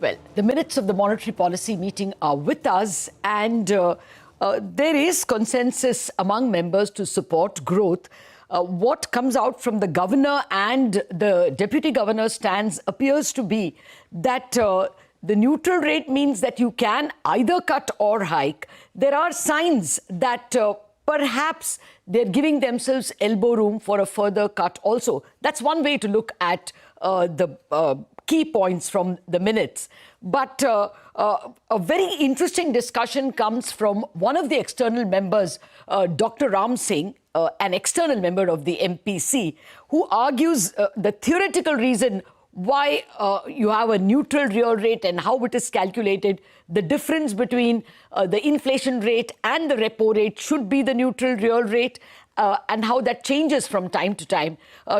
Well, the minutes of the monetary policy meeting are with us, and there is consensus among members to support growth. What comes out from the governor and the deputy governor's stance appears to be that the neutral rate means that you can either cut or hike. There are signs that perhaps they're giving themselves elbow room for a further cut also. That's one way to look at the key points from the minutes. But a very interesting discussion comes from one of the external members, Dr. Ram Singh, an external member of the MPC, who argues the theoretical reason why you have a neutral real rate and how it is calculated. The difference between the inflation rate and the repo rate should be the neutral real rate, and how that changes from time to time.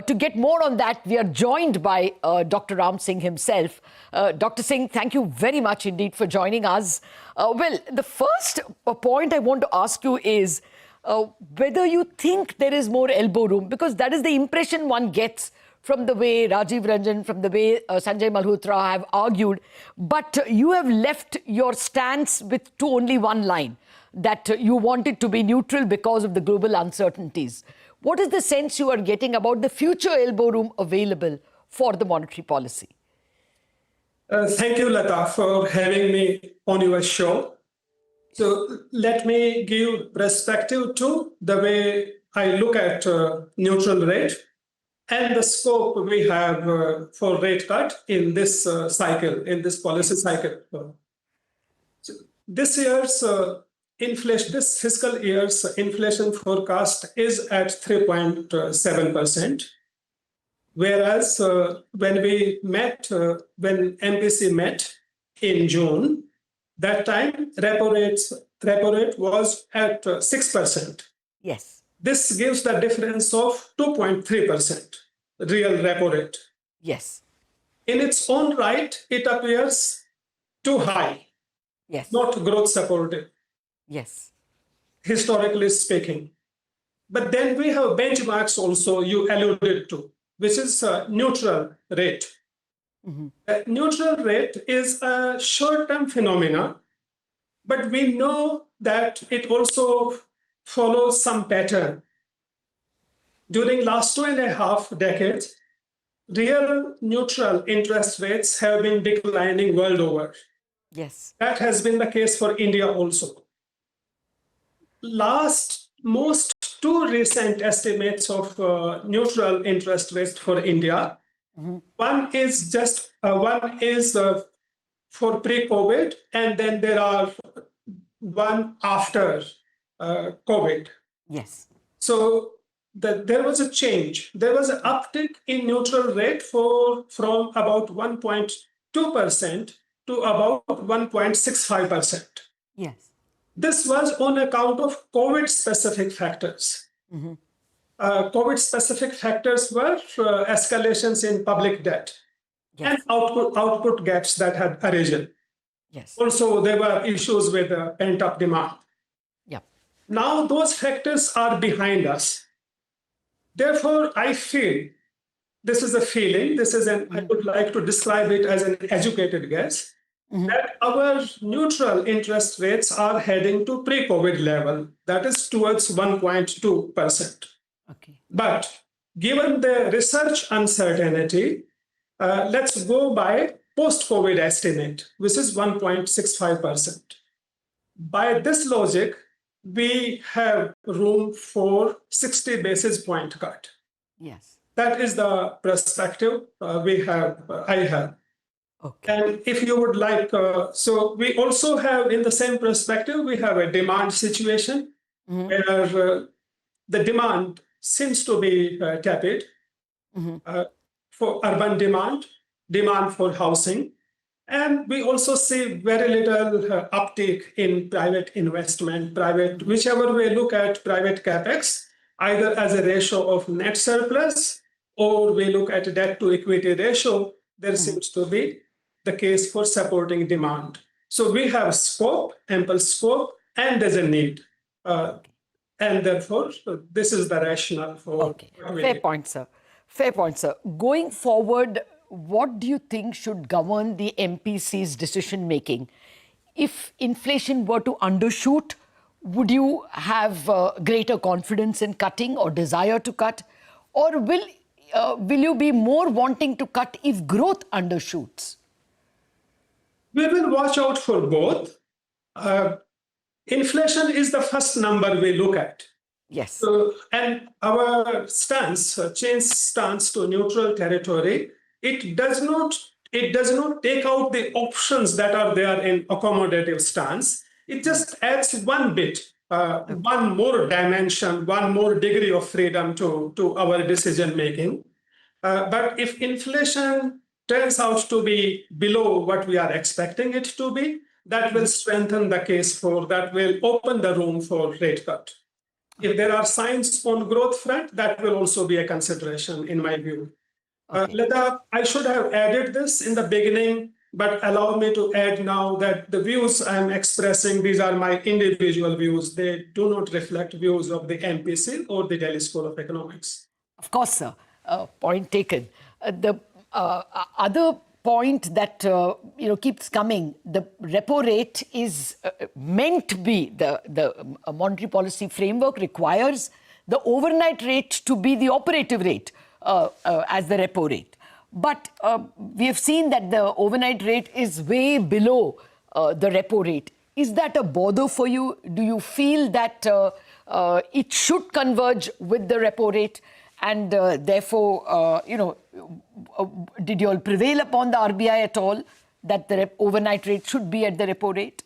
To get more on that, we are joined by Dr. Ram Singh himself. Dr. Singh, thank you very much indeed for joining us. Well, the first point I want to ask you is whether you think there is more elbow room, because that is the impression one gets from the way Rajiv Ranjan, from the way Sanjay Malhotra have argued. But you have left your stance with to only one line, that you want it to be neutral because of the global uncertainties. What is the sense you are getting about the future elbow room available for the monetary policy? Thank you, Latha, for having me on your show. So let me give perspective to the way I look at neutral rate and the scope we have for rate cut in this cycle, in this policy cycle. So this year's inflation, this fiscal year's inflation forecast is at 3.7%. Whereas when we met, when MPC met in June, that time repo rate was at 6%. Yes. This gives the difference of 2.3% real repo rate. Yes. In its own right, it appears too high. Yes. Not growth supportive. Yes. Historically speaking. But then we have benchmarks also you alluded to, which is a neutral rate. Mm-hmm. A neutral rate is a short-term phenomena, but we know that it also follows some pattern. During last 2.5 decades, real neutral interest rates have been declining world over. Yes. That has been the case for India also. Most two recent estimates of neutral interest rates for India. Mm-hmm. One is for pre-COVID, and then there are one after COVID. Yes. So there was a change. There was an uptick in neutral rate from about 1.2% to about 1.65%. Yes. This was on account of COVID-specific factors. Mm-hmm. COVID-specific factors were escalations in public debt, yes, and output gaps that had arisen. Yes. Also, there were issues with pent-up demand. Yep. Now those factors are behind us. Therefore, I feel, this is a feeling, I would like to describe it as an educated guess, mm-hmm, that our neutral interest rates are heading to pre-COVID level, that is towards 1.2%. Okay. But given the research uncertainty, let's go by post-COVID estimate, which is 1.65%. By this logic, we have room for 60 basis point cut. Yes. That is the perspective I have. Okay. And if you would like, so we also have in the same perspective, we have a demand situation, mm-hmm, where the demand seems to be tepid, mm-hmm, for urban demand for housing. And we also see very little uptake in private investment, whichever way look at private capex, either as a ratio of net surplus or we look at debt to equity ratio, there, mm-hmm, seems to be the case for supporting demand. So we have scope, ample scope, and there's a need. And therefore, this is the rationale for... Okay, fair point, sir. Fair point, sir. Going forward, what do you think should govern the MPC's decision making? If inflation were to undershoot, would you have greater confidence in cutting or desire to cut? Or will you be more wanting to cut if growth undershoots? We will watch out for both. Inflation is the first number we look at. Yes. And our stance, change stance to neutral territory, it does not take out the options that are there in accommodative stance. It just adds one bit, one more dimension, one more degree of freedom to our decision making. But if inflation turns out to be below what we are expecting it to be, that will strengthen the case for, that will open the room for rate cut. If there are signs on growth front, that will also be a consideration in my view. Okay. Latha, I should have added this in the beginning, but allow me to add now that the views I'm expressing, these are my individual views. They do not reflect views of the MPC or the Delhi School of Economics. Of course, sir. Point taken. The other point that keeps coming, the repo rate is meant to be, the monetary policy framework requires the overnight rate to be the operative rate as the repo rate. But we have seen that the overnight rate is way below the repo rate. Is that a bother for you? Do you feel that it should converge with the repo rate? And therefore, did you all prevail upon the RBI at all that the overnight rate should be at the repo rate?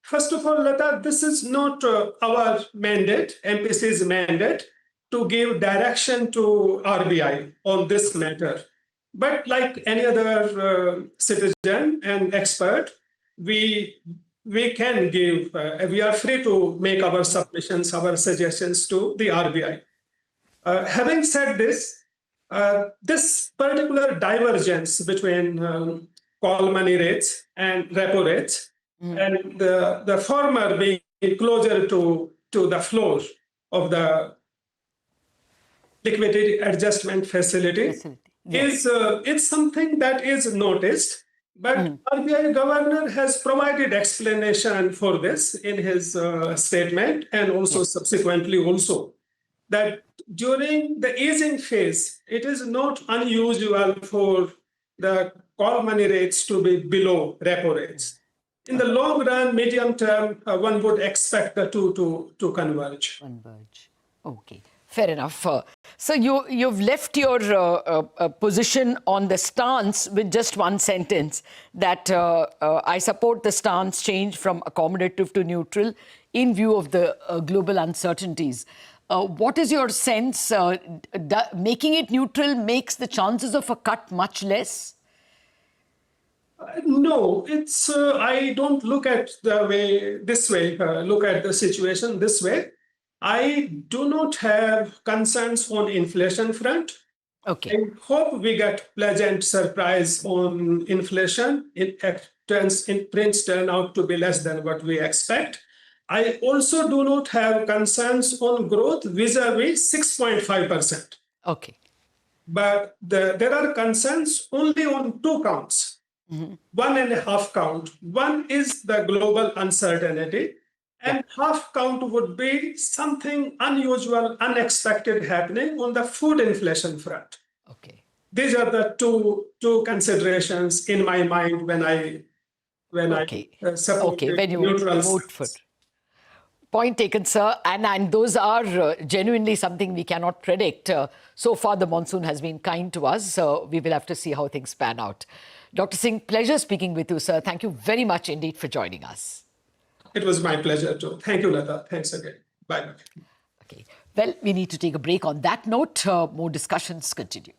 First of all, Latha, this is not our mandate, MPC's mandate, to give direction to RBI on this matter. But like any other citizen and expert, we can give, we are free to make our submissions, our suggestions to the RBI. Having said this, this particular divergence between call money rates and repo rates, and the former being closer to the floor of the liquidity adjustment facility, yes, is it's something that is noticed. But RBI governor has provided explanation for this in his statement, and also subsequently also, that during the easing phase, it is not unusual for the call money rates to be below repo rates. In the long run, medium term, one would expect the two to converge. Okay, fair enough. So you've left your position on the stance with just one sentence, that I support the stance change from accommodative to neutral in view of the global uncertainties. What is your sense? Making it neutral makes the chances of a cut much less? No, it's I don't look at look at the situation this way. I do not have concerns on inflation front. Okay. I hope we get pleasant surprise on inflation. Prints turn out to be less than what we expect. I also do not have concerns on growth vis-a-vis 6.5%. Okay. But there are concerns only on two counts. One and a half count. One is the global uncertainty, and half count would be something unusual, unexpected happening on the food inflation front. Okay. These are the two considerations in my mind when I support when you neutral vote for. Point taken, sir. And those are genuinely something we cannot predict. So far, the monsoon has been kind to us. So we will have to see how things pan out. Dr. Singh, pleasure speaking with you, sir. Thank you very much indeed for joining us. It was my pleasure too. Thank you, Latha. Thanks again. Bye. Okay. Well, we need to take a break on that note. More discussions continue.